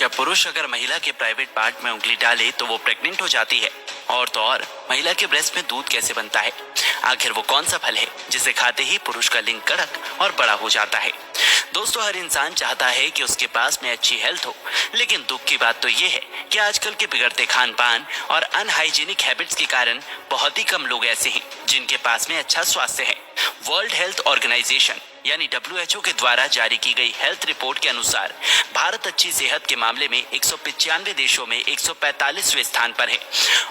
क्या पुरुष अगर महिला के प्राइवेट पार्ट में उंगली डाले तो वो प्रेग्नेंट हो जाती है? और तो और महिला के ब्रेस्ट में दूध कैसे बनता है? आखिर वो कौन सा फल है जिसे खाते ही पुरुष का लिंग कड़क और बड़ा हो जाता है? दोस्तों, हर इंसान चाहता है कि उसके पास में अच्छी हेल्थ हो, लेकिन दुख की बात तो ये है कि आजकल के बिगड़ते खान पान और अनहाइजीनिक हैबिट्स के कारण बहुत ही कम लोग ऐसे हैं जिनके पास में अच्छा स्वास्थ्य है। वर्ल्ड हेल्थ ऑर्गेनाइजेशन यानी WHO के द्वारा जारी की गई हेल्थ रिपोर्ट के अनुसार भारत अच्छी सेहत के मामले में 195 देशों में 145वें स्थान पर है।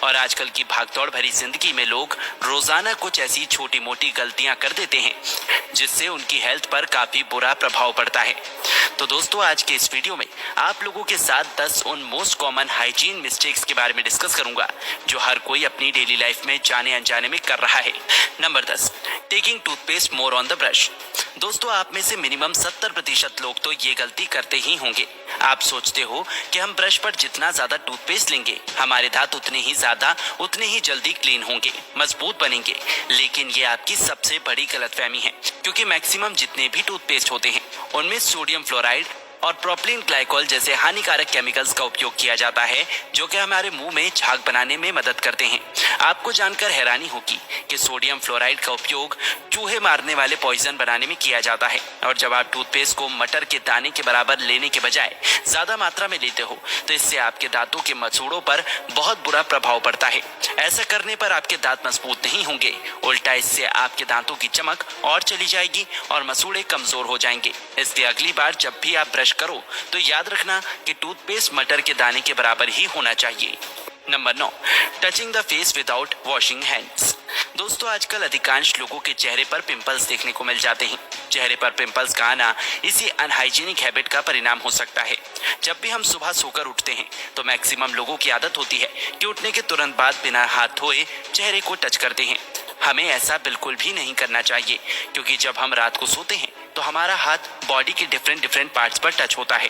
और आजकल की भागदौड़ भरी जिंदगी में लोग रोजाना कुछ ऐसी छोटी मोटी गलतियां कर देते हैं जिससे उनकी हेल्थ पर काफी बुरा प्रभाव पड़ता है। तो दोस्तों, आज के इस वीडियो में आप लोगों के साथ 10 उन मोस्ट कॉमन हाइजीन मिस्टेक्स के बारे में डिस्कस करूंगा जो हर कोई अपनी डेली लाइफ में जाने अनजाने में कर रहा है। Number 10, taking toothpaste more on the brush. दोस्तों, आप में से मिनिमम 70% लोग तो ये गलती करते ही होंगे। आप सोचते हो कि हम ब्रश पर जितना ज्यादा टूथपेस्ट लेंगे हमारे दांत उतने ही जल्दी क्लीन होंगे, मजबूत बनेंगे। लेकिन ये आपकी सबसे बड़ी गलतफहमी है, क्योंकि मैक्सिमम जितने भी टूथपेस्ट होते हैं उनमें सोडियम फ्लोराइड और प्रोपिलीन ग्लाइकोल जैसे हानिकारक केमिकल्स का उपयोग किया जाता है जो कि हमारे मुंह में झाग बनाने में मदद करते हैं। आपको जानकर हैरानी होगी कि सोडियम फ्लोराइड का उपयोग चूहे मारने वाले पॉइजन बनाने में किया जाता है। और जब आप टूथपेस्ट को मटर के दाने के बराबर लेने के बजाय ज्यादा मात्रा में लेते हो तो इससे आपके दांतों के मसूड़ों पर बहुत बुरा प्रभाव पड़ता है। ऐसा करने पर आपके दांत मजबूत नहीं होंगे, उल्टा इससे आपके दांतों की चमक और चली जाएगी और मसूड़े कमजोर हो जाएंगे। इसलिए अगली बार जब भी आप ब्रश करो तो याद रखना कि टूथपेस्ट मटर के दाने के बराबर ही होना चाहिए। Number 9, touching the face without washing hands. दोस्तों, आजकल अधिकांश लोगों के चेहरे पर पिंपल्स देखने को मिल जाते हैं। चेहरे पर पिंपल्स का आना इसी अनहाइजीनिक हैबिट का परिणाम हो सकता है। जब भी हम सुबह सोकर उठते हैं तो मैक्सिमम लोगों की आदत होती है कि उठने के तुरंत बाद बिना हाथ धोए चेहरे को टच करते हैं। हमें ऐसा बिल्कुल भी नहीं करना चाहिए, क्योंकि जब हम रात को सोते हैं तो हमारा हाथ बॉडी के डिफरेंट पार्ट्स पर टच होता है।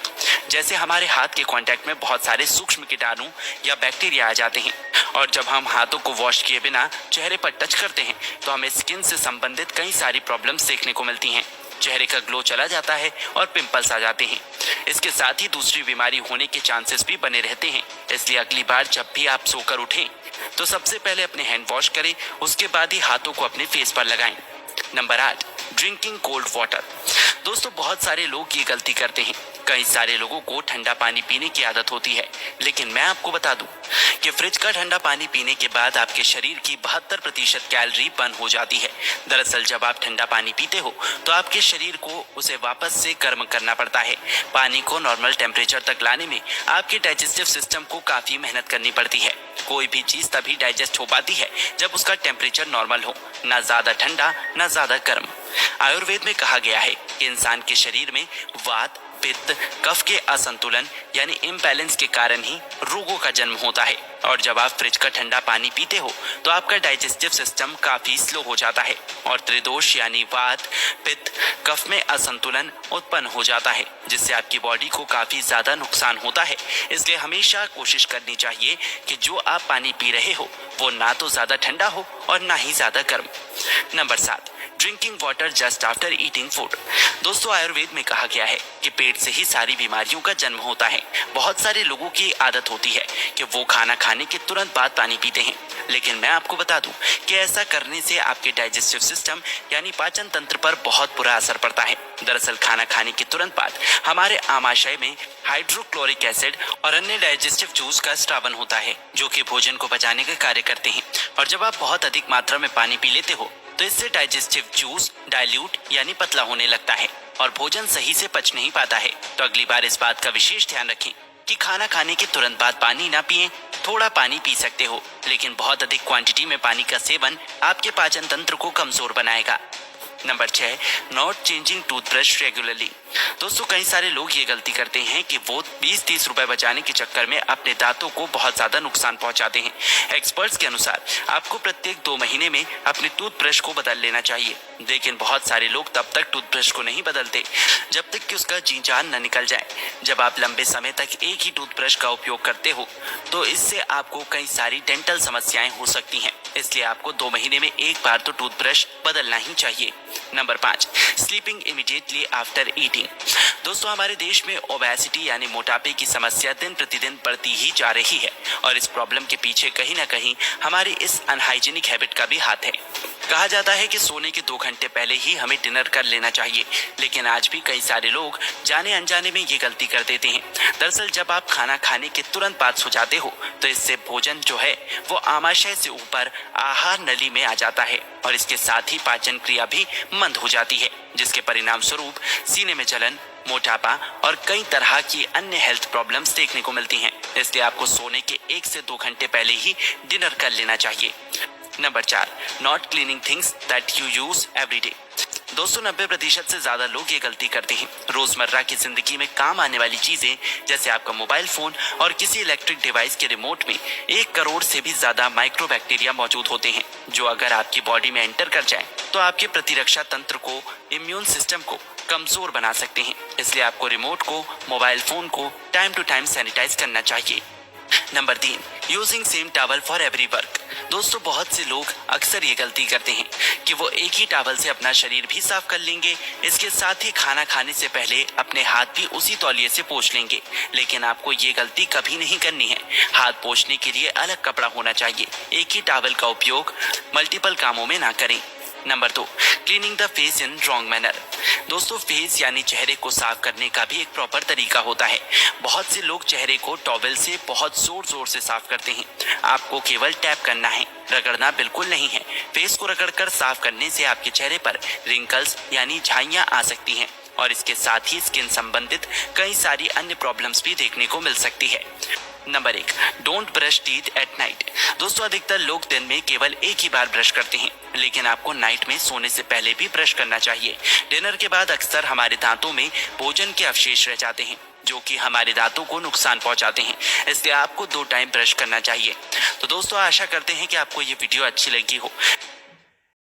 जैसे हमारे हाथ के कांटेक्ट में बहुत सारे सूक्ष्म कीटाणु या बैक्टीरिया आ जाते हैं। और जब हम हाथों को वॉश किए बिना चेहरे पर टच करते हैं तो हमें स्किन से संबंधित कई सारी प्रॉब्लम्स देखने को मिलती हैं। चेहरे का ग्लो चला जाता है और पिंपल्स आ जाते हैं। इसके साथ ही दूसरी बीमारी होने के चांसेस भी बने रहते हैं। इसलिए अगली बार जब भी आप सोकर उठें तो सबसे पहले अपने हैंड वॉश करें, उसके बाद ही हाथों को अपने फेस पर लगाएं। Number 8, drinking cold water. दोस्तों, बहुत सारे लोग ये गलती करते हैं। कई सारे लोगों को ठंडा पानी पीने की आदत होती है, लेकिन मैं आपको बता दूं कि फ्रिज का ठंडा पानी पीने के बाद आपके शरीर की 72% कैलोरी बर्न हो जाती है। दरअसल जब आप ठंडा पानी पीते हो तो आपके शरीर को उसे वापस से गर्म करना पड़ता है। पानी को नॉर्मल टेम्परेचर तक लाने में आपके डाइजेस्टिव सिस्टम को काफी मेहनत करनी पड़ती है। कोई भी चीज तभी डाइजेस्ट हो पाती है जब उसका टेम्परेचर नॉर्मल हो, ना ज्यादा ठंडा ना ज्यादा गर्म। आयुर्वेद में कहा गया है कि इंसान के शरीर में वात, पित्त, कफ के असंतुलन यानी इम्बैलेंस के कारण ही रोगों का जन्म होता है। और जब आप फ्रिज का ठंडा पानी पीते हो तो आपका डाइजेस्टिव सिस्टम काफी स्लो हो जाता है और त्रिदोष यानी वात, पित्त, कफ में असंतुलन उत्पन्न हो जाता है, जिससे आपकी बॉडी को काफी ज्यादा नुकसान होता है। इसलिए हमेशा कोशिश करनी चाहिए कि जो आप पानी पी रहे हो वो ना तो ज्यादा ठंडा हो और ना ही ज्यादा गर्म। Number 7, drinking water just after eating food. दोस्तों, आयुर्वेद में कहा गया है कि पेट से ही सारी बीमारियों का जन्म होता है। बहुत सारे लोगों की आदत होती है कि वो खाना खाने के तुरंत बाद पानी पीते हैं, लेकिन मैं आपको बता दूं कि ऐसा करने से आपके डाइजेस्टिव सिस्टम यानी पाचन तंत्र पर बहुत बुरा असर पड़ता है। दरअसल खाना खाने के तुरंत बाद हमारे आमाशय में हाइड्रोक्लोरिक एसिड और अन्य डाइजेस्टिव जूस का स्रावन होता है जो कि भोजन को पचाने का कार्य करते हैं। और जब आप बहुत अधिक मात्रा में पानी पी लेते हो तो इससे डाइजेस्टिव जूस डाइल्यूट यानी पतला होने लगता है और भोजन सही से पच नहीं पाता है। तो अगली बार इस बात का विशेष ध्यान रखें कि खाना खाने के तुरंत बाद पानी ना पिएं। थोड़ा पानी पी सकते हो, लेकिन बहुत अधिक क्वांटिटी में पानी का सेवन आपके पाचन तंत्र को कमजोर बनाएगा। Number 6, not changing toothbrush regularly. दोस्तों, कई सारे लोग ये गलती करते हैं कि वो 20-30 रुपए बचाने के चक्कर में अपने दांतों को बहुत ज्यादा नुकसान पहुंचाते हैं। एक्सपर्ट्स के अनुसार आपको प्रत्येक 2 महीने में अपने टूथब्रश को बदल लेना चाहिए, लेकिन बहुत सारे लोग तब तक टूथब्रश को नहीं बदलते जब तक कि उसका जी जान न निकल जाए। जब आप लंबे समय तक एक ही टूथब्रश का उपयोग करते हो तो इससे आपको कई सारी डेंटल समस्याएं हो सकती हैं। इसलिए आपको 2 महीने में एक बार तो टूथब्रश बदलना ही चाहिए। Number 5, sleeping immediately after eating. दोस्तों हमारे देश में ओबेसिटी यानी मोटापे की समस्या दिन प्रतिदिन बढ़ती ही जा रही है और इस प्रॉब्लम के पीछे कहीं ना कहीं हमारी इस अनहाइजीनिक हैबिट का भी हाथ है। कहा जाता है कि सोने के 2 घंटे पहले ही हमें डिनर कर लेना चाहिए, लेकिन आज भी कई सारे लोग जाने अनजाने में ये गलती कर देते हैं। दरअसल जब आप खाना खाने के तुरंत बाद सो जाते हो तो इससे भोजन जो है वो आमाशय से ऊपर आहार नली में आ जाता है और इसके साथ ही पाचन क्रिया भी मंद हो जाती है, जिसके परिणाम स्वरूप सीने में जलन, मोटापा और कई तरह की अन्य हेल्थ प्रॉब्लम्स देखने को मिलती हैं। इसलिए आपको सोने के 1 से 2 घंटे पहले ही डिनर कर लेना चाहिए। Number 4, not cleaning things that you use every day. दोस्तों 90% से ज्यादा लोग ये गलती करते हैं। रोजमर्रा की जिंदगी में काम आने वाली चीजें जैसे आपका मोबाइल फोन और किसी इलेक्ट्रिक डिवाइस के रिमोट में 1 करोड़ से भी ज्यादा माइक्रोबैक्टीरिया मौजूद होते हैं, जो अगर आपकी बॉडी में एंटर कर जाए तो आपके प्रतिरक्षा तंत्र को, इम्यून सिस्टम को कमजोर बना सकते हैं। इसलिए आपको रिमोट को, मोबाइल फोन को टाइम टू टाइम सैनिटाइज करना चाहिए। Number 3, using same towel for every work. दोस्तों बहुत से लोग अक्सर ये गलती करते हैं कि वो एक ही टॉवल से अपना शरीर भी साफ कर लेंगे, इसके साथ ही खाना खाने से पहले अपने हाथ भी उसी तौलिए से पोंछ लेंगे। लेकिन आपको ये गलती कभी नहीं करनी है। हाथ पोंछने के लिए अलग कपड़ा होना चाहिए। एक ही टॉवल का उपयोग मल्टीपल कामों में ना करें। Number 2, cleaning the face in wrong manner. दोस्तों फेस यानी चेहरे को साफ करने का भी एक प्रॉपर तरीका होता है। बहुत से लोग चेहरे को टॉवेल से बहुत जोर जोर से साफ करते हैं। आपको केवल टैप करना है, रगड़ना बिल्कुल नहीं है। फेस को रगड़कर साफ करने से आपके चेहरे पर रिंकल्स यानी झाइयां आ सकती हैं और इसके साथ ही स्किन संबंधित कई सारी अन्य प्रॉब्लम्स भी देखने को मिल सकती है। Number 1, don't brush teeth at night. दोस्तों अधिकतर लोग दिन में केवल एक ही बार ब्रश करते हैं, लेकिन आपको नाइट में सोने से पहले भी ब्रश करना चाहिए। डिनर के बाद अक्सर हमारे दांतों में भोजन के अवशेष रह जाते हैं, जो कि हमारे दांतों को नुकसान पहुंचाते हैं। इसलिए आपको 2 टाइम ब्रश करना चाहिए। तो दोस्तों आशा करते हैं कि आपको ये वीडियो अच्छी लगी हो।